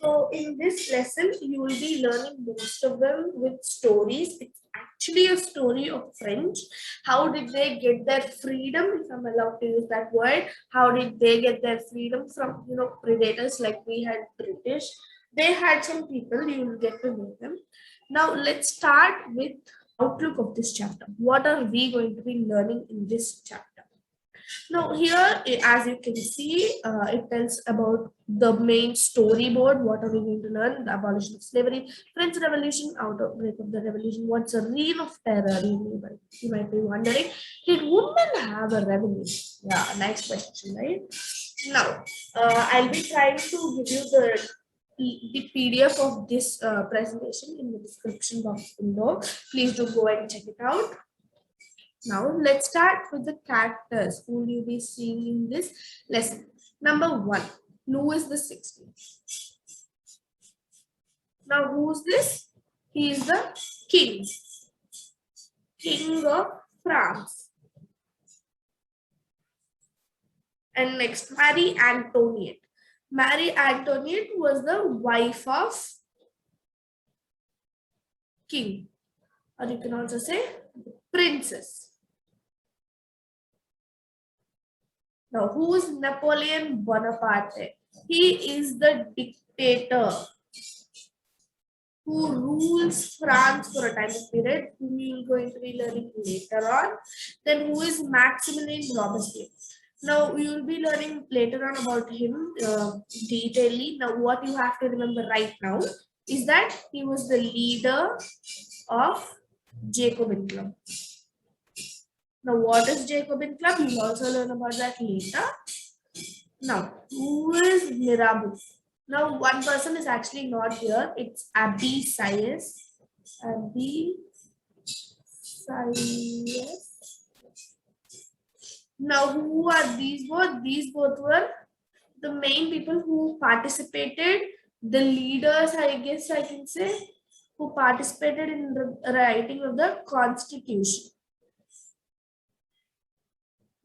So in this lesson, you will be learning most of them with stories. It's actually a story of French. How did they get their freedom, if I'm allowed to use that word? How did they get their freedom from, predators like we had British? They had some people, you will get to know them. Now let's start with outlook of this chapter. What are we going to be learning in this chapter? Now here, as you can see, it tells about the main storyboard. What are we going to learn? The abolition of slavery, French Revolution, outbreak of the revolution. What's a reign of terror? You might be wondering, did women have a revolution? Yeah, nice question, right? Now, I'll be trying to give you the PDF of this presentation in the description box below. Please do go and check it out. Now, let's start with the characters who will you be seeing in this lesson. Number one, Louis the 16th. Now, who's this? He is the king of France. And next, Marie Antoinette. Marie Antoinette was the wife of king, or you can also say princess. Now, who is Napoleon Bonaparte? He is the dictator who rules France for a time period, whom you are going to be learning later on. Then who is Maximilien Robespierre? Now, we will be learning later on about him detailedly. Now, what you have to remember right now is that he was the leader of Jacobin Club. Now, what is Jacobin Club? You will also learn about that later. Now, who is Mirabeau? Now, one person is actually not here. It's Cbse. Cbse. Now, who are these both? These both were the main people who participated, the leaders, I guess I can say, who participated in the writing of the Constitution.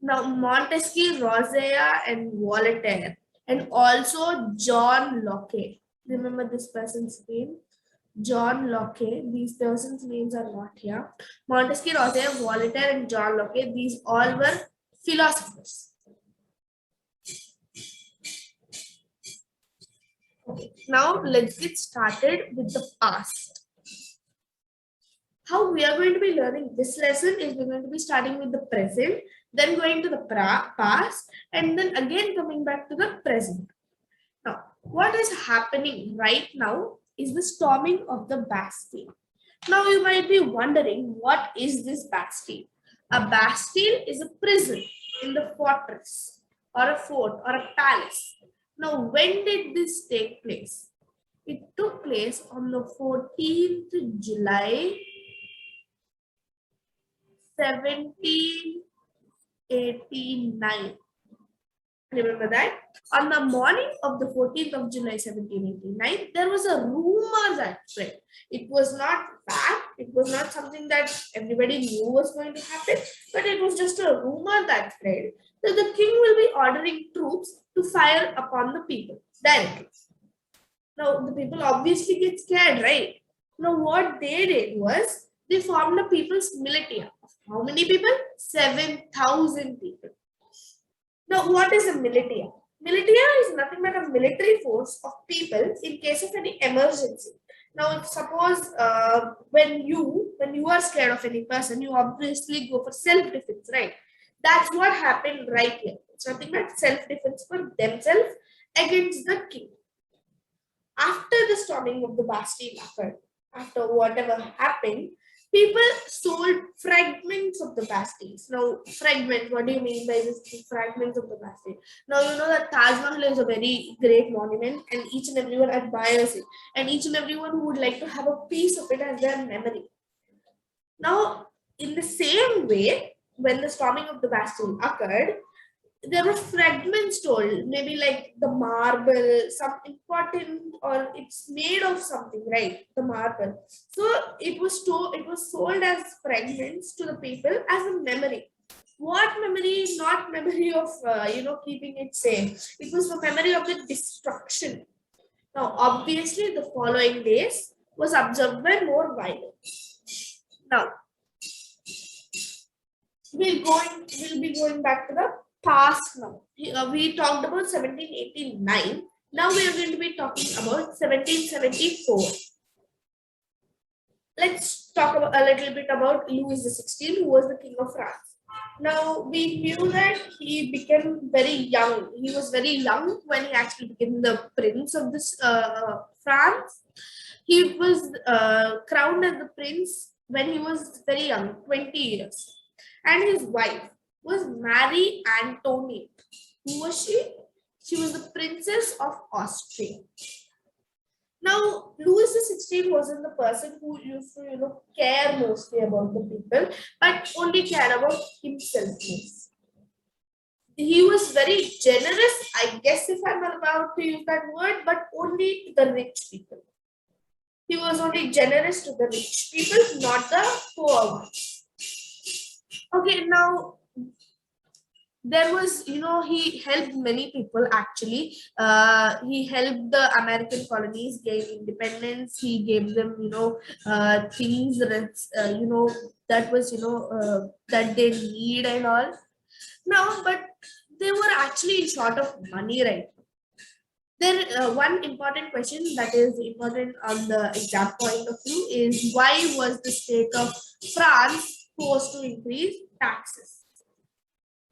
Now, Montesquieu, Rousseau, and Voltaire, and also John Locke. Remember this person's name? John Locke. These persons' names are not here. Montesquieu, Rousseau, Voltaire, and John Locke. These all were philosophers. Okay, now let's get started with the past. How we are going to be learning this lesson is we're going to be starting with the present, then going to the past, and then again coming back to the present. Now, what is happening right now is the storming of the Bastille. Now, you might be wondering, what is this Bastille? A Bastille is a prison in the fortress or a fort or a palace. Now, when did this take place? It took place on the 14th July 1789. Remember that? On the morning of the 14th of July 1789, there was a rumor that spread. It was not fact, it was not something that everybody knew was going to happen, but it was just a rumor that spread that the king will be ordering troops to fire upon the people directly. Now, the people obviously get scared, right? Now, what they did was they formed a people's militia. How many people? 7,000 people. Now, what is a militia? Militia is nothing but a military force of people in case of any emergency. Now, suppose when you are scared of any person, you obviously go for self-defense, right? That's what happened right here. It's nothing but self-defense for themselves against the king. After the storming of the Bastille occurred, after whatever happened, people sold fragments of the Bastilles. Now, fragments, what do you mean by this fragments of the Bastille? Now, you know that Taj Mahal is a very great monument and each and everyone admires it. And each and everyone would like to have a piece of it as their memory. Now, in the same way, when the storming of the Bastille occurred, there were fragments told, maybe like the marble, some important, or it's made of something, right? The marble. So it was sold as fragments to the people as a memory. What memory? Not memory of keeping it safe. It was the memory of the destruction. Now, obviously, the following days was observed by more violence. Now, we'll be going back to the past now. We talked about 1789. Now we are going to be talking about 1774. Let's talk about a little bit about Louis XVI, who was the King of France. Now we knew that he became very young. He was very young when he actually became the prince of this France. He was crowned as the prince when he was very young, 20 years. And his wife was Marie Antoinette. Who was she? She was the Princess of Austria. Now, Louis XVI wasn't the person who used to, care mostly about the people, but only cared about himself most. He was very generous, I guess, if I'm about to use that word, but only to the rich people. He was only generous to the rich people, not the poor ones. Okay, now there was, he helped many people actually. He helped the American colonies gain independence. He gave them, things that, that was, that they need and all. Now, but they were actually short of money, right? There, one important question that is important on the exam point of view is why was the state of France forced to increase taxes?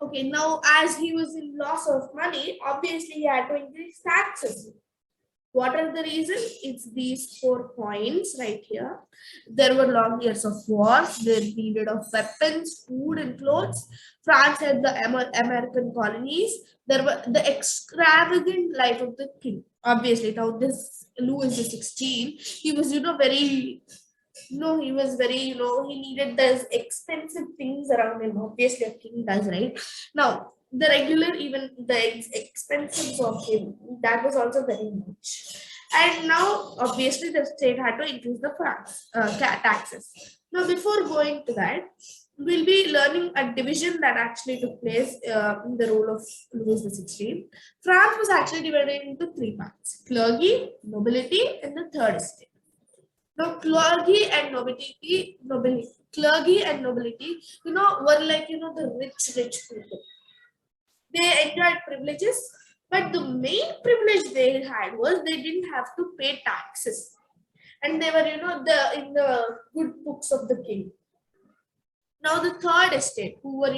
Okay, now as he was in loss of money, obviously he had to increase taxes. What are the reasons? It's these 4 points right here. There were long years of wars. They needed of weapons, food, and clothes. France had the American colonies. There were the extravagant life of the king. Obviously, now this Louis XVI, he was, very he was very, he needed those expensive things around him. Obviously, a king does, right? Now, the regular, even the expenses of him, that was also very much. And now, obviously, the state had to increase the taxes. Now, before going to that, we'll be learning a division that actually took place in the rule of Louis XVI. France was actually divided into 3 parts: clergy, nobility, and the third estate. Now, clergy and nobility, were like, the rich people. They enjoyed privileges, but the main privilege they had was they didn't have to pay taxes. And they were, in the good books of the king. Now the third estate, who were,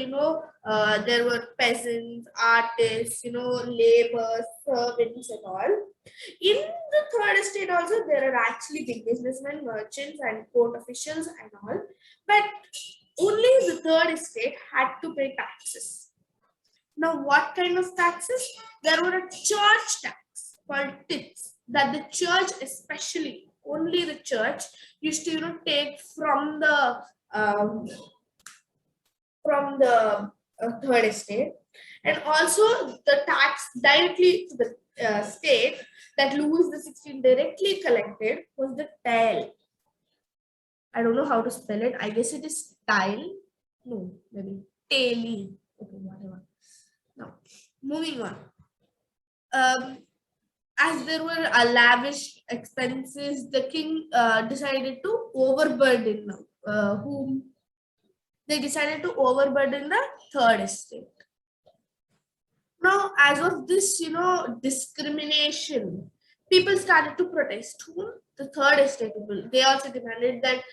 there were peasants, artists, labor, servants and all. In the third estate also, there are actually big businessmen, merchants and court officials and all. But only the third estate had to pay taxes. Now what kind of taxes? There were a church tax called tithes that the church, especially only the church, used to, take from the third estate, and also the tax directly to the state that Louis XVI directly collected was the taille. I don't know how to spell it. I guess it is tile. No, maybe taily. Okay, whatever. Now, moving on. As there were lavish expenses, the king decided to overburden whom they decided to overburden the third estate. Now, as of this, discrimination, people started to protest. Whom? The third estate people. They also demanded that,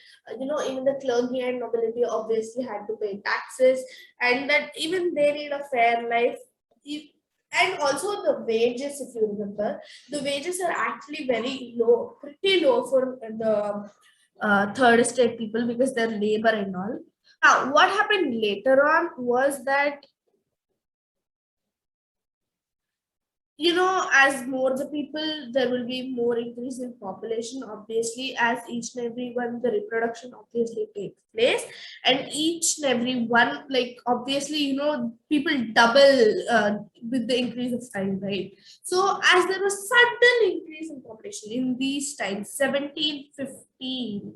even the clergy and nobility obviously had to pay taxes, and that even they need a fair life. And also the wages, if you remember, the wages are actually very low, pretty low for the third estate people because they're labor and all. Now, what happened later on was that, as more the people, there will be more increase in population, obviously, as each and every one, the reproduction obviously takes place. And each and every one, like, obviously, people double with the increase of time, right? So, as there was sudden increase in population in these times, 1715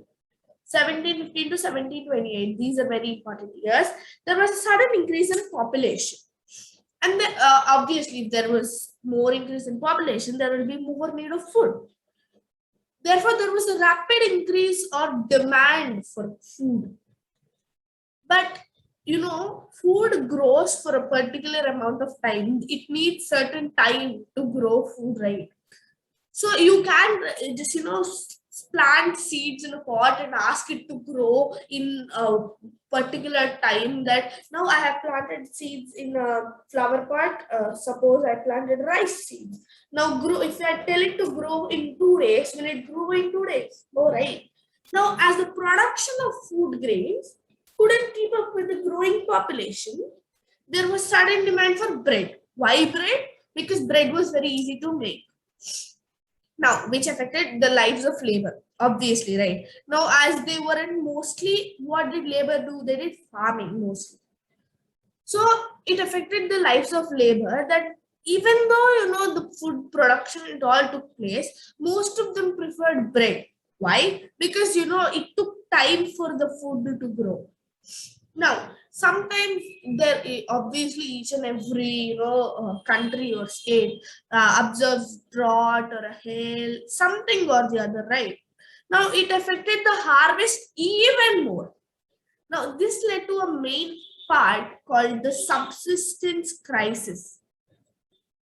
to 1728, these are very important years. There was a sudden increase in population. And then, obviously, if there was more increase in population, there will be more need of food. Therefore, there was a rapid increase or demand for food. But food grows for a particular amount of time. It needs certain time to grow food, right? So you can just plant seeds in a pot and ask it to grow in a particular time. That now I have planted seeds in a flower pot. Suppose I planted rice seeds. Now grow. If I tell it to grow in 2 days, will it grow in 2 days? No, right? Now, as the production of food grains couldn't keep up with the growing population, there was sudden demand for bread. Why bread? Because bread was very easy to make. Now, which affected the lives of labor, obviously, right? Now, as they weren't mostly, what did labor do? They did farming mostly. So it affected the lives of labor, that even though the food production it all took place, most of them preferred bread. Why? Because it took time for the food to grow. Now, sometimes there obviously each and every country or state observes drought or a hail, something or the other, right? Now, it affected the harvest even more. Now, this led to a main part called the subsistence crisis.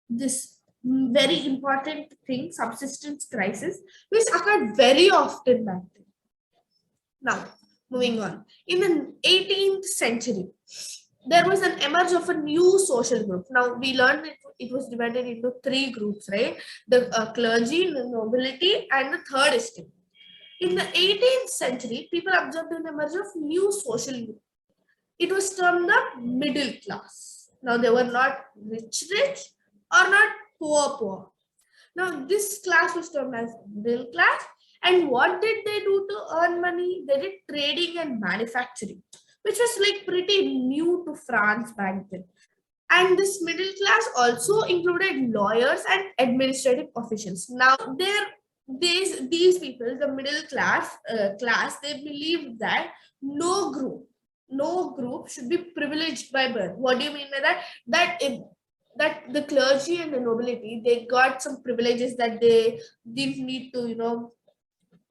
This very important thing, subsistence crisis, which occurred very often back then. Now, moving on. In the 18th century, there was an emerge of a new social group. Now, we learned it was divided into three groups, right? The clergy, the nobility, and the third estate. In the 18th century, people observed an emerge of new social group. It was termed the middle class. Now, they were not rich or not poor. Now, this class was termed as middle class. And what did they do to earn money? They did trading and manufacturing, which was like pretty new to France back then. And this middle class also included lawyers and administrative officials. Now, these people, the middle class, they believed that no group should be privileged by birth. What do you mean by that? That the clergy and the nobility, they got some privileges that they didn't need to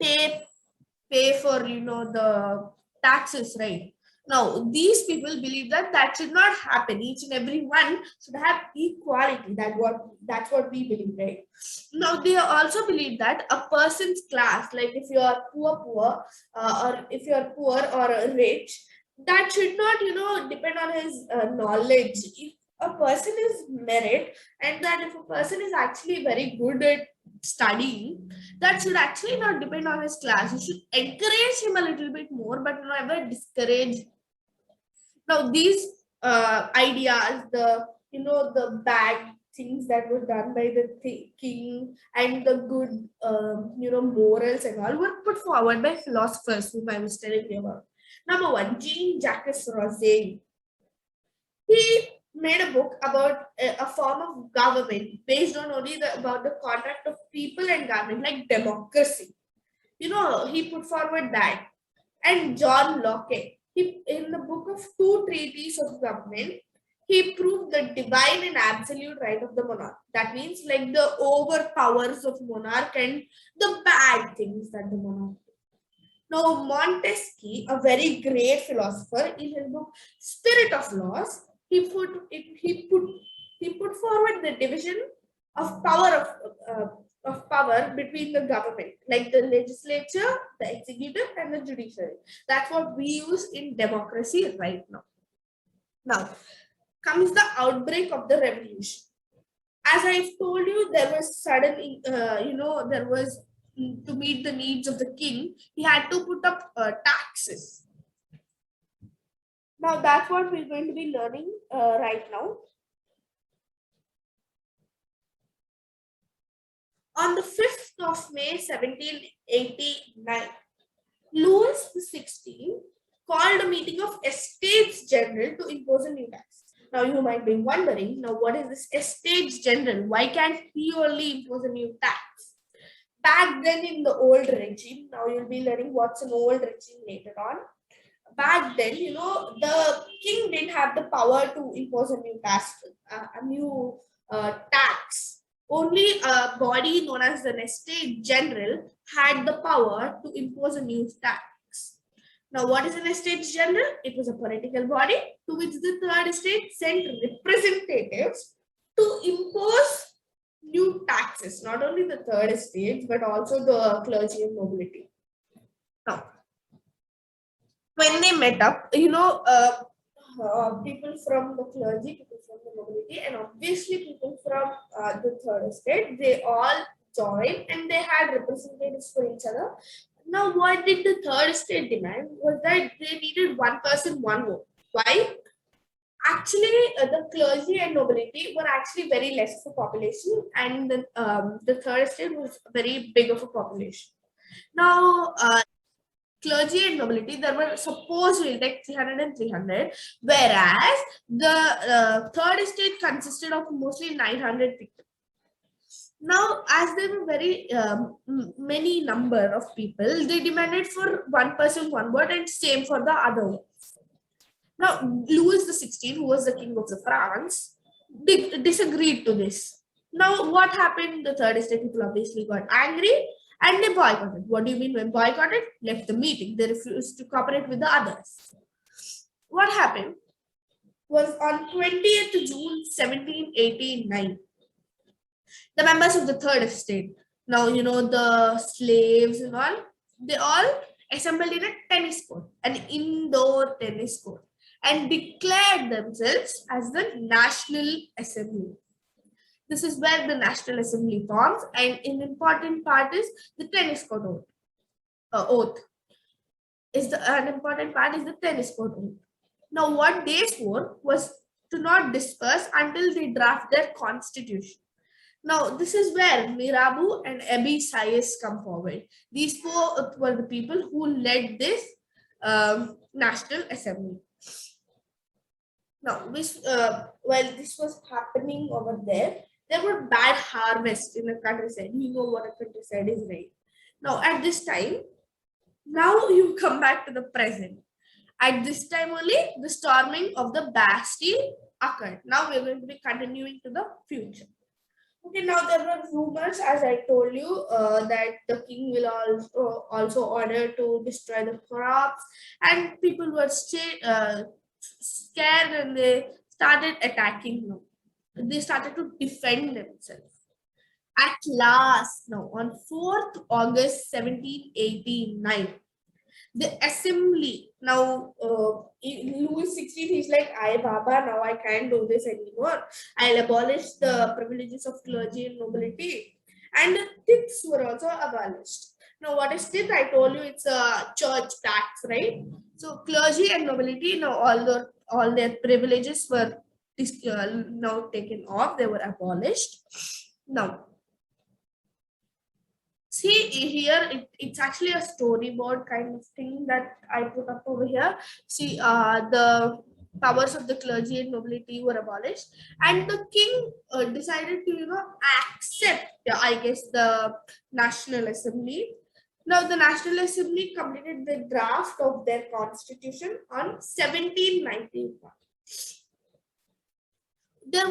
pay for the taxes, right? Now, these people believe that that should not happen. Each and every one should have equality. That's what we believe, right? Now, they also believe that a person's class, like if you are poor, or if you are poor or rich, that should not depend on his knowledge. If a person is merit, and that if a person is actually very good at studying, that should actually not depend on his class. You should encourage him a little bit more, but never discourage. Now, these ideas, the bad things that were done by the king, and the good, morals and all, were put forward by philosophers whom I was telling you about. Number one, Jean-Jacques Rousseau. He made a book about a form of government based on only about the contact of people and government, like democracy. He put forward that. And John Locke, in the book of Two Treatises of Government, he proved the divine and absolute right of the monarch. That means like the overpowers of monarch and the bad things that the monarch did. Now, Montesquieu, a very great philosopher, in his book Spirit of Laws, he put forward the division of power between the government, like the legislature, the executive, and the judiciary. That's what we use in democracy right now. Now comes the outbreak of the revolution. As I've told you, there was suddenly, there was to meet the needs of the king, he had to put up taxes. Now that's what we're going to be learning right now. On the 5th of May 1789, Louis XVI called a meeting of Estates General to impose a new tax. Now you might be wondering, now what is this Estates General? Why can't he only impose a new tax? Back then in the old regime, now you'll be learning what's an old regime later on. Back then, the king didn't have the power to impose a new tax. a new tax. Only a body known as the Estate General had the power to impose a new tax. Now, what is an Estate General? It was a political body to which the third estate sent representatives to impose new taxes, not only the third estate, but also the clergy and nobility. Now, when they met up, people from the clergy, people from the nobility, and obviously people from the third estate, they all joined and they had representatives for each other. Now, what did the third estate demand was that they needed one person, one vote. Why? Actually, the clergy and nobility were actually very less of a population, and the third estate was very big of a population. Now, clergy and nobility, there were supposedly like 300 and 300, whereas the third estate consisted of mostly 900 people. Now, as there were very many number of people, they demanded for one person, one vote, and same for the other one. Now, Louis XVI, who was the king of the France, disagreed to this. Now, what happened? The third estate people obviously got angry and they boycotted. What do you mean when boycotted? Left the meeting. They refused to cooperate with the others. What happened was on 20th June 1789, the members of the third estate, now the slaves and all, they all assembled in a tennis court, an indoor tennis court, and declared themselves as the National Assembly. This is where the National Assembly forms, and an important part is the tennis court oath. An important part is the tennis court oath. Now, what they swore was to not disperse until they draft their constitution. Now, this is where Mirabeau and Cbse come forward. These four were the people who led this National Assembly. Now, while this was happening over there were bad harvests in the countryside. You know what a countryside is, right? Now, at this time, now you come back to the present. At this time only, the storming of the Bastille occurred. Now we're going to be continuing to the future. Okay, now there were rumors, as I told you, that the king will also order to destroy the crops, and people were scared and they started attacking them. They started to defend themselves. At last, now on 4th August 1789, the assembly, now Louis XVI, he's like, "I Baba, now I can't do this anymore. I'll abolish the privileges of clergy and nobility." And the tithes were also abolished. Now, what is tithe? I told you it's a church tax, right? So clergy and nobility, now all their privileges were now taken off, they were abolished. Now, see here, it's actually a storyboard kind of thing that I put up over here. See, the powers of the clergy and nobility were abolished, and the king decided to, accept, I guess, the National Assembly. Now, the National Assembly completed the draft of their constitution on 1791. Their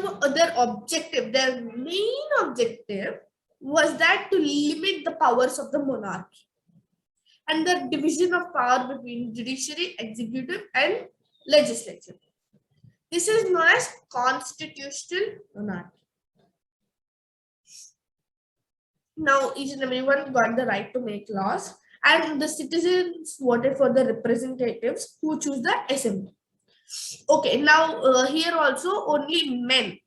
main objective was that to limit the powers of the monarchy and the division of power between judiciary, executive, and legislature. This is known as constitutional monarchy. Now, each and everyone got the right to make laws, and the citizens voted for the representatives who choose the assembly. Okay, now here also only men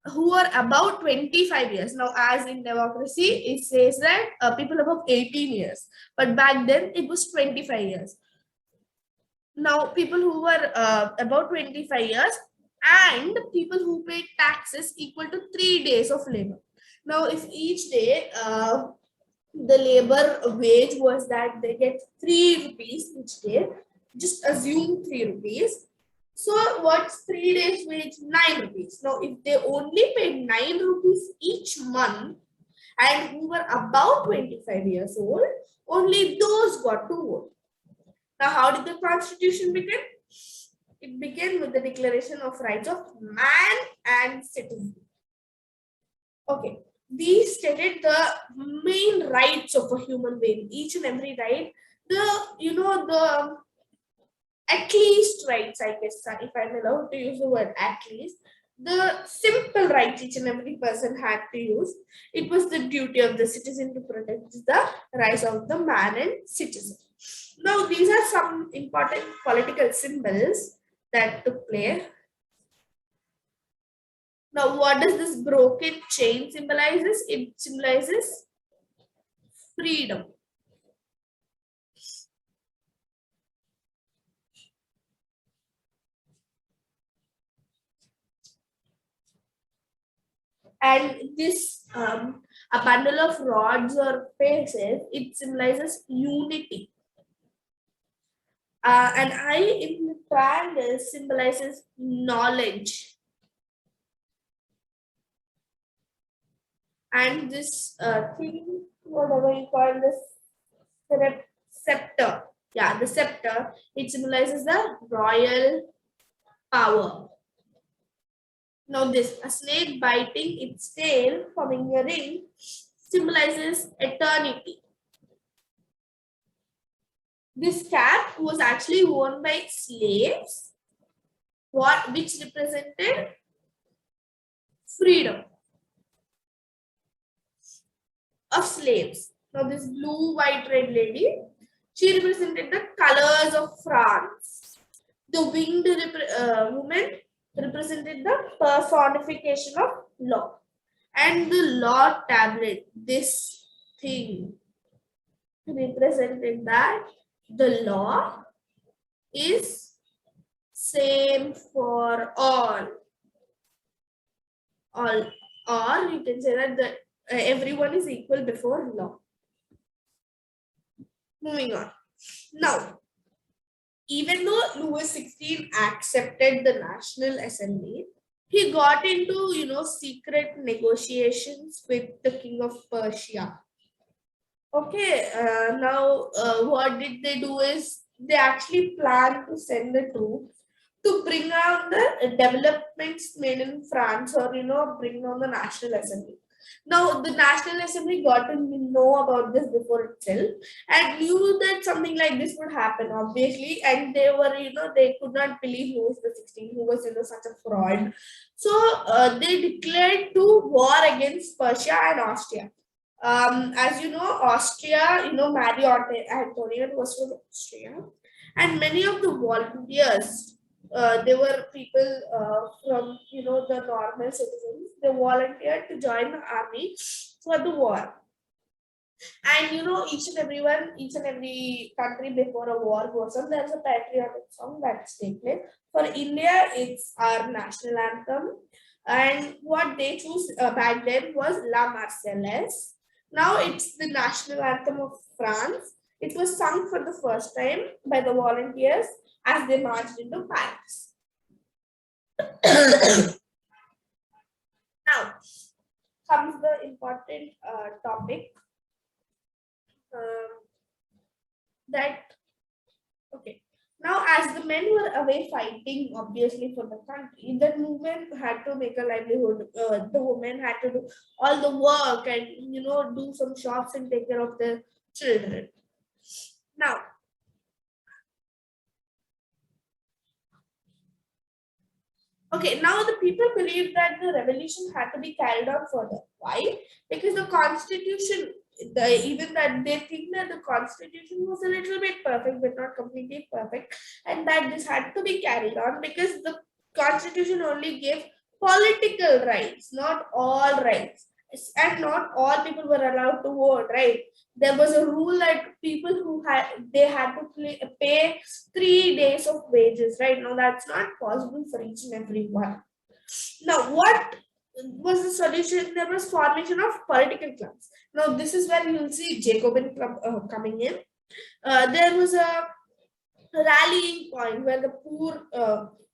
who are about 25 years. Now, as in democracy, it says that people above 18 years, but back then it was 25 years. Now, people who were about 25 years and people who paid taxes equal to 3 days of labor. Now, if each day the labor wage was that they get 3 rupees each day, just assume 3 rupees. So what's 3 days wage? 9 rupees. Now, if they only paid 9 rupees each month and who were about 25 years old, only those got to vote. Now, how did the constitution begin? It began with the Declaration of Rights of Man and citizen. Okay, these stated the main rights of a human being, each and every right. The at least rights, I guess, if I'm allowed to use the word at least, the simple rights each and every person had to use. It was the duty of the citizen to protect the rights of the man and citizen. Now, these are some important political symbols that took place. Now, what does this broken chain symbolizes? It symbolizes freedom. And this, a bundle of rods or faces, it symbolizes unity. An eye in the triangle symbolizes knowledge. And this thing, whatever you call this, scepter. Yeah, the scepter, it symbolizes the royal power. Now this, a snake biting its tail, forming a ring, symbolizes eternity. This cap was actually worn by slaves, which represented freedom of slaves. Now this blue, white, red lady, she represented the colors of France. The winged woman represented the personification of law. And the law tablet, this thing, represented that the law is same for all. Or you can say that everyone is equal before law. Moving on. Now, even though Louis XVI accepted the National Assembly, he got into, secret negotiations with the King of Persia. Okay, now what did they do is they actually planned to send the troops to bring out the developments made in France, or bring down the National Assembly. Now the National Assembly got to know about this before itself and knew that something like this would happen, obviously, and they were, they could not believe Louis XVI, who was, such a fraud. So they declared war against Persia and Austria. As you know, Austria, Marie Antoinette was from Austria, and many of the volunteers, they were people from, the normal citizens. They volunteered to join the army for the war. And each and every country before a war goes on, there's a patriotic song that's taken place. For India, it's our national anthem. And what they chose back then was La Marseillaise. Now it's the national anthem of France. It was sung for the first time by the volunteers as they marched into Paris. Now comes the important topic that, okay, now as the men were away fighting, obviously, for the country, the women had to make a livelihood. The women had to do all the work and, do some shops and take care of the children. Now, okay, now the people believe that the revolution had to be carried on further. Why? Because the constitution, even that they think that the constitution was a little bit perfect, but not completely perfect, and that this had to be carried on because the constitution only gave political rights, not all rights, and not all people were allowed to vote. Right? There was a rule that people who had to pay 3 days of wages. Right? Now that's not possible for each and every one. Now, what was the solution? There was formation of political clubs. Now, this is where you will see Jacobin club coming in. There was a rallying point where the poor,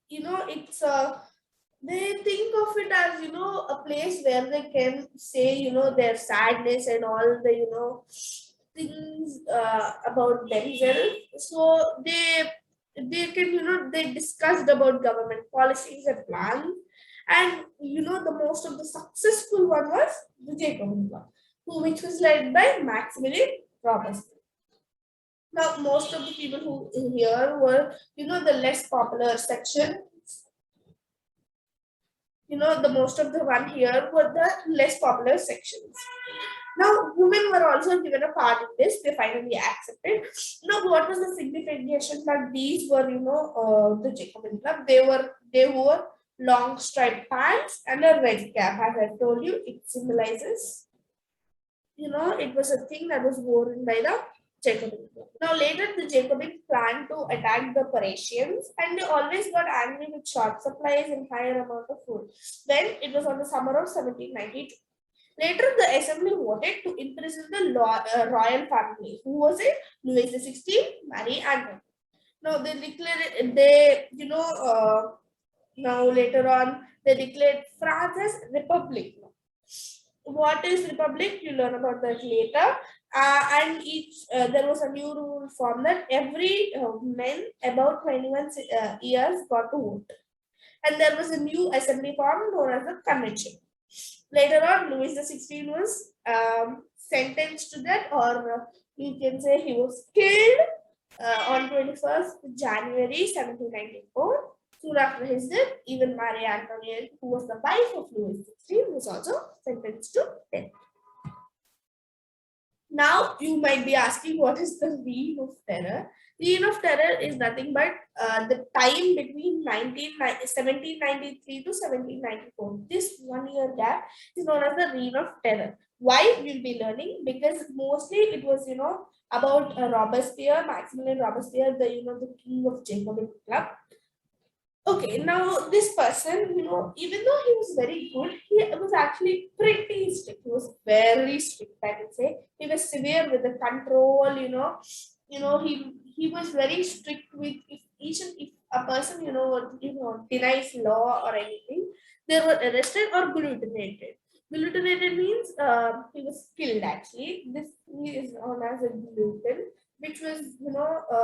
it's they think of it as, a place where they can say, their sadness and all the, things about themselves. So they can, they discussed about government policies and plans. And the most of the successful one was the Jacobin Club, which was led by Maximilian Robespierre. Now, most of the people who here were, the less popular section. The most of the one here were the less popular sections. Now, women were also given a part in this. They finally accepted. Now, what was the signification that these were, the Jacobin Club? They wore long striped pants and a red cap. As I told you, it symbolizes, it was a thing that was worn by the Jacobin Club. Now, later the Jacobins planned to attack the Parisians, and they always got angry with short supplies and higher amount of food. Then it was on the summer of 1792. Later, the assembly voted to imprison the royal family. Who was it? Louis XVI, Marie Antoinette. Now they declared now later on they declared France as republic. What is republic? You learn about that later. And there was a new rule formed that every men about 21 years got to vote. And there was a new assembly formed known as the convention. Later on, Louis XVI was sentenced to death, or you can say he was killed on 21st January 1794. Soon after his death, even Marie Antoinette, who was the wife of Louis XVI, was also sentenced to death. Now, you might be asking, what is the Reign of Terror? Reign of Terror is nothing but the time between 1793 to 1794. This 1 year gap is known as the Reign of Terror. Why? We'll be learning, because mostly it was, about Robespierre, Maximilian Robespierre, the king of Jacobin Club. Okay, now this person, even though he was very good, he was actually pretty strict. He was very strict, I can say. He was severe with the control, he was very strict with if a person, denies law or anything, they were arrested or guillotinated. Guillotinated means he was killed actually. This is known as a guillotine, which was,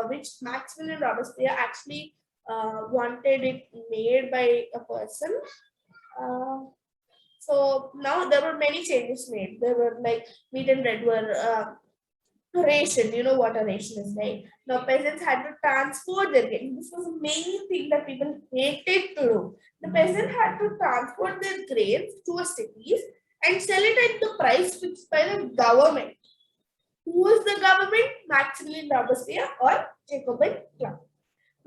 which Maximilian Robespierre actually wanted it made by a person. So now there were many changes made. There were like wheat and bread were ration. You know what a ration is, right? Now peasants had to transport their grain. This was the main thing that people hated to do. The peasant had to transport their grains to a cities and sell it at the price fixed by the government. Who was the government? Maximilian Robespierre or Jacobin Club.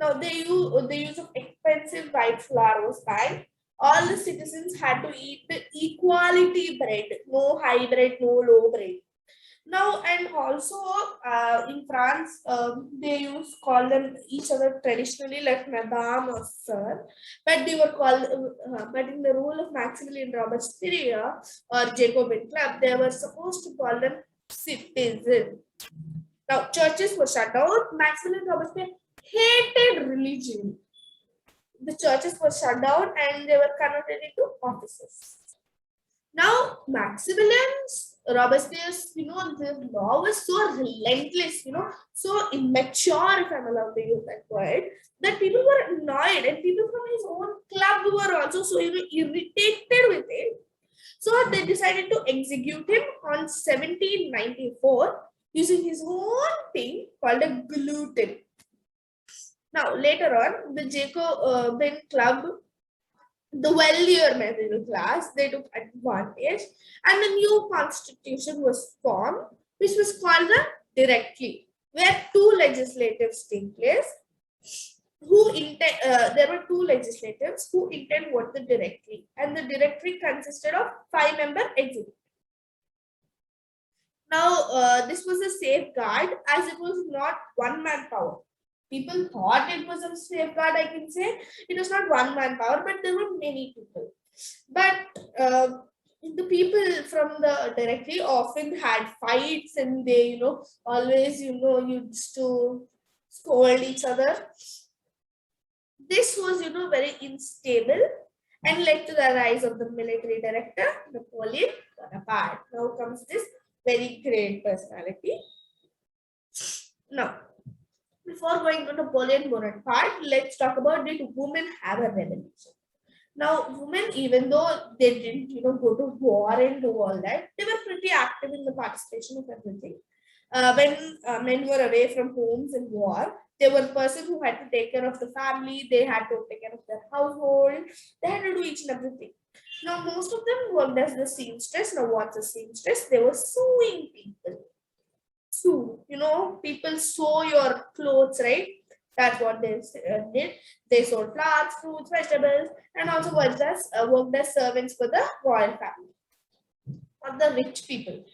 Now, the use of expensive white flour was banned. All the citizens had to eat the equality bread, no high bread, no low bread. Now, and also in France, they used to call them each other traditionally like Madame or Sir, but they were called, but in the rule of Maximilian Robespierre or Jacobin Club, they were supposed to call them citizen. Now, churches were shut down. Maximilian Robespierre hated religion. The churches were shut down and they were converted into offices. Now, Maximilian's Robespierre's, the law was so relentless, so immature, if I'm allowed to use that word, that people were annoyed, and people from his own club were also so, irritated with it. So they decided to execute him on 1794 using his own thing called a guillotine. Now, later on, the Jacobin Club, the wealthier middle class, they took advantage, and a new constitution was formed, which was called the Directory, where two legislatives take place. There were two legislatives who intend what the Directory, and the Directory consisted of 5-member executive. Now, this was a safeguard as it was not one-man power. People thought it was a safeguard, I can say. It was not one-man power, but there were many people. But the people from the Directory often had fights, and they, always, used to scold each other. This was, very unstable and led to the rise of the military director, Napoleon Bonaparte. Now comes this very great personality. Now, before going to Napoleon Bonaparte, let's talk about, did women have a revolution? Now women, even though they didn't go to war and do all that, they were pretty active in the participation of everything. When men were away from homes in war, they were person who had to take care of the family, they had to take care of their household, they had to do each and everything. Now most of them worked as the seamstress. Now what's a seamstress? They were sewing people. Sew, people sew your clothes, right? That's what they did. They sold flowers, fruits, vegetables, and also worked as servants for the royal family or the rich people.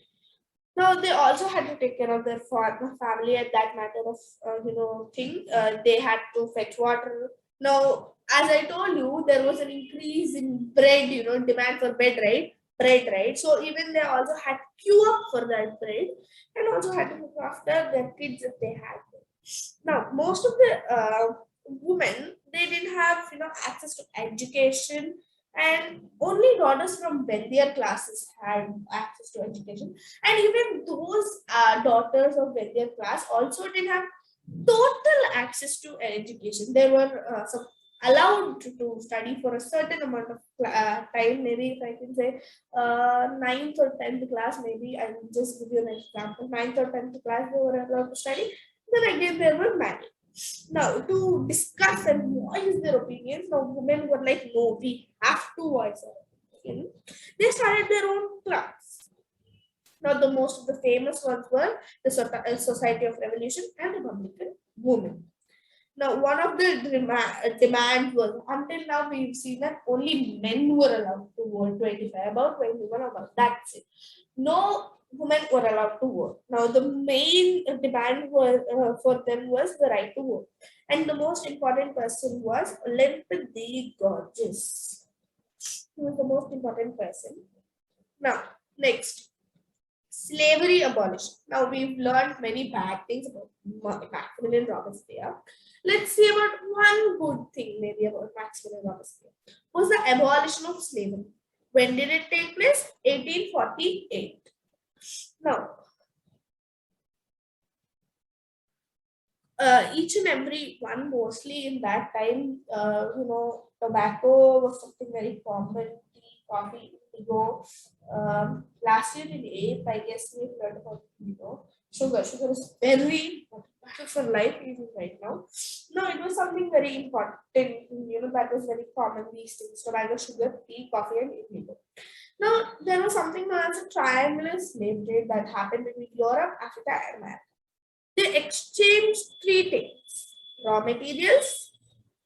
Now they also had to take care of their family at that matter of thing. They had to fetch water. Now, as I told you, there was an increase in bread. Demand for bread, right? So even they also had to queue up for that bread, and also had to look after their kids if they had them. Now, most of the women, they didn't have access to education, and only daughters from wealthier classes had access to education. And even those daughters of wealthier class also didn't have total access to education. They were allowed to study for a certain amount of time. Maybe if I can say ninth or 10th class, maybe I will just give you an example. Ninth or 10th class, they were allowed to study. Then again, they were married. Now, to discuss and voice their opinions, now women were like, no, we have to voice our opinion. They started their own clubs. Now, the most of the famous ones were the Society of Revolution and Republican Women. Now, one of the demands was, until now we've seen that only men were allowed to vote, 25, about 21, about that's it. No women were allowed to vote. Now, the main demand was, for them was the right to vote. And the most important person was Olympic the Gorgeous. He was the most important person. Now, next, slavery abolition. Now, we've learned many bad things about Maximilian Robespierre. Let's see about one good thing, maybe about Maximilian Robespierre. Was the abolition of slavery. When did it take place? 1848. Now, each and every one, mostly in that time, tobacco was something very common, tea, coffee, indigo. Last year in 8th, I guess we learned about sugar. Sugar is very important for life even right now. No, it was something very important, that was very common, these things: tobacco, sugar, tea, coffee, and indigo. Now, there was something known as a triangular slave trade that happened between Europe, Africa, and America. They exchanged three things: raw materials,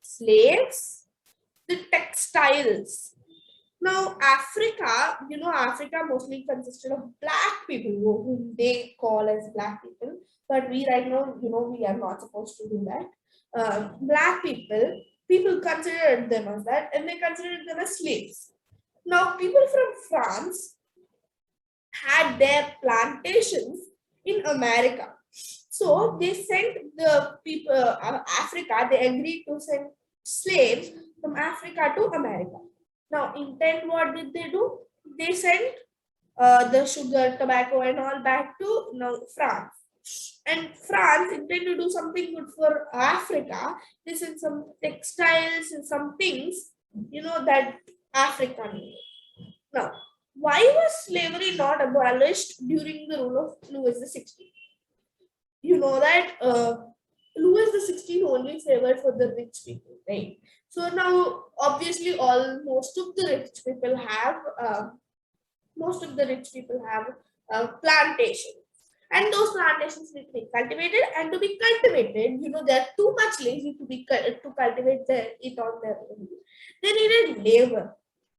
slaves, the textiles. Now, Africa, Africa mostly consisted of black people whom they call as black people. But we right now, we are not supposed to do that. Black people considered them as that, and they considered them as slaves. Now, people from France had their plantations in America. So they sent the people Africa, they agreed to send slaves from Africa to America. Now, intent, what did they do? They sent the sugar, tobacco, and all back to France. And France intended to do something good for Africa. They sent some textiles and some things, that Africa needed. Now, why was slavery not abolished during the rule of Louis XVI? You know that Louis XVI only favored for the rich people, right? So now, obviously, most of the rich people have plantations, and those plantations need to be cultivated. And to be cultivated, they're too much lazy to cultivate it on their own. They needed labor,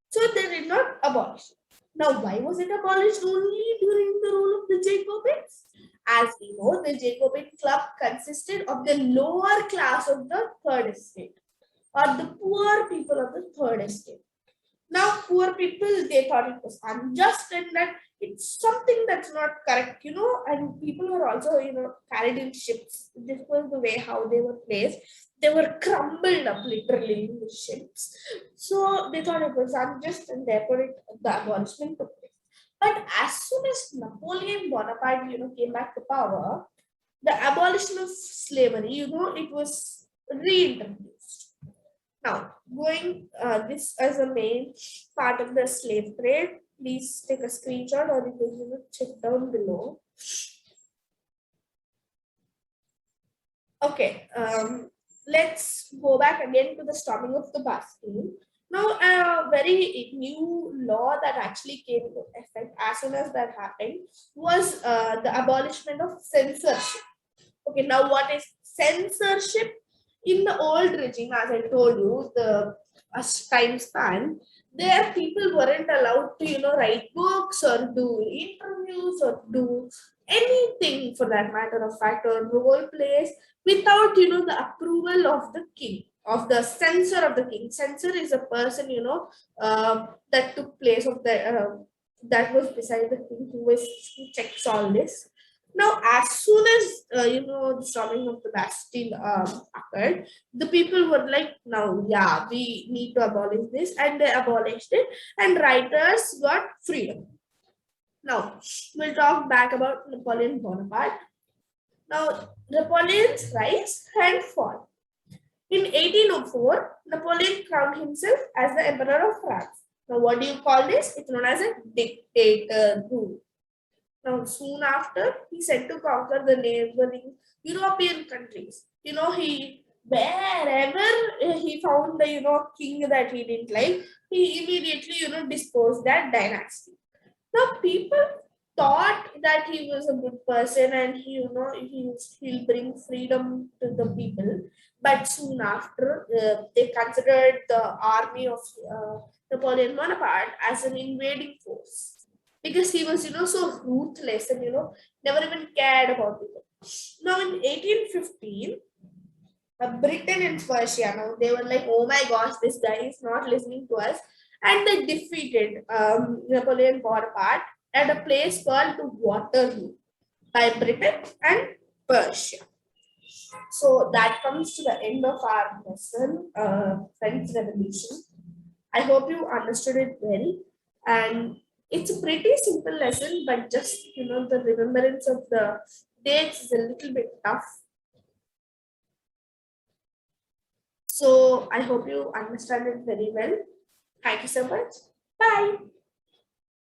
so they did not abolish it. Now, why was it abolished only during the rule of the Jacobins? As we know, the Jacobin club consisted of the lower class of the third estate, or the poor people of the third estate. Now, poor people, they thought it was unjust and that it's something that's not correct, and people were also, carried in ships. This was the way how they were placed. They were crumbled up literally in the ships. So they thought it was unjust, and therefore the abolishment took place. But as soon as Napoleon Bonaparte, came back to power, the abolition of slavery, it was reintroduced. Now, going this as a main part of the slave trade, please take a screenshot or you can check down below. Okay, let's go back again to the storming of the Bastille. Now, a very new law that actually came into effect as soon as that happened was the abolishment of censorship. Okay, now what is censorship? In the old regime, as I told you, the time span, there people weren't allowed to, write books or do interviews or do anything for that matter of fact or role plays without, the approval of the king, of the censor of the king. Censor is a person, that took place of the, that was beside the king who checks all this. Now, as soon as the storming of the Bastille occurred, the people were like, "Now, yeah, we need to abolish this," and they abolished it, and writers got freedom. Now, we'll talk back about Napoleon Bonaparte. Now, Napoleon's rise and fall. In 1804, Napoleon crowned himself as the Emperor of France. Now, what do you call this? It's known as a dictator rule. Now, soon after, he set to conquer the neighboring European countries. He wherever he found the king that he didn't like, he immediately disposed that dynasty. Now, people thought that he was a good person and he'll bring freedom to the people. But soon after, they considered the army of Napoleon Bonaparte as an invading force because he was so ruthless and never even cared about people. Now in 1815, Britain and Persia, now they were like, oh my gosh, this guy is not listening to us, and they defeated Napoleon Bonaparte at a place called Waterloo by Britain and Persia. So that comes to the end of our lesson, French Revolution. I hope you understood it well, and it's a pretty simple lesson, but just the remembrance of the dates is a little bit tough. So I hope you understand it very well. Thank you so much. Bye.